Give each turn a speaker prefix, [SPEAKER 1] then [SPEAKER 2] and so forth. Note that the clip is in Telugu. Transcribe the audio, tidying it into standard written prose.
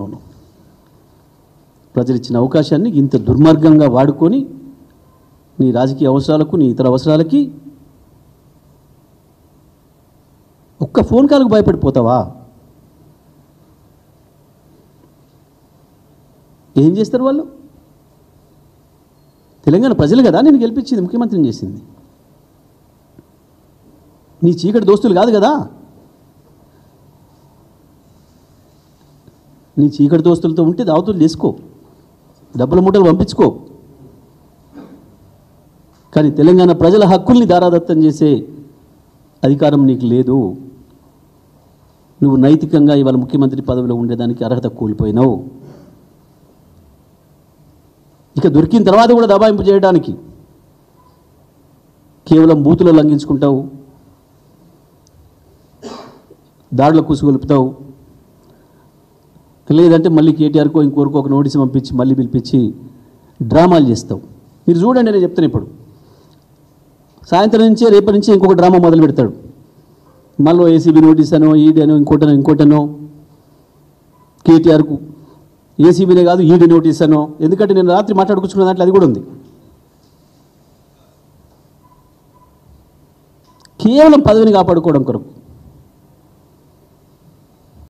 [SPEAKER 1] అవును, ప్రజలు ఇచ్చిన అవకాశాన్ని ఇంత దుర్మార్గంగా వాడుకొని నీ రాజకీయ అవసరాలకు, నీ ఇతర అవసరాలకి ఒక్క ఫోన్ కాల్కు భయపడిపోతావా? ఏం చేస్తారు వాళ్ళు? తెలంగాణ ప్రజలు కదా నేను గెలిపించింది, ముఖ్యమంత్రిని చేసింది. నీ చీకటి దోస్తులు కాదు కదా. నీ చీకటి దోస్తులతో ఉంటే దావతులు చేసుకో, డబ్బుల మూటలు పంపించుకో. కానీ తెలంగాణ ప్రజల హక్కుల్ని దారాదత్తం చేసే అధికారం నీకు లేదు. నువ్వు నైతికంగా ఇవాళ ముఖ్యమంత్రి పదవిలో ఉండేదానికి అర్హత కోల్పోయినావు. ఇక దొరికిన తర్వాత కూడా దబాయింపు చేయడానికి కేవలం బూతులో లంఘించుకుంటావు, దాడుల కూసుగొలుపుతావు. లేదంటే మళ్ళీ కేటీఆర్కో ఇంకోరికో ఒక నోటీసు పంపించి మళ్ళీ పిలిపించి డ్రామాలు చేస్తావు. మీరు చూడండి, నేను చెప్తాను. ఇప్పుడు సాయంత్రం నుంచే రేపటి నుంచి ఇంకొక డ్రామా మొదలు పెడతాడు. మళ్ళీ ఏసీబీ నోటీస్ అనో, ఈడనో, ఇంకోటనో కేటీఆర్కు ఏసీబీనే కాదు ఈడీ నోటీస్ అనో. ఎందుకంటే నేను రాత్రి మాట్లాడుకుంటున్న దాంట్లో అది కూడా ఉంది. కేవలం పదవిని కాపాడుకోవడం కొరకు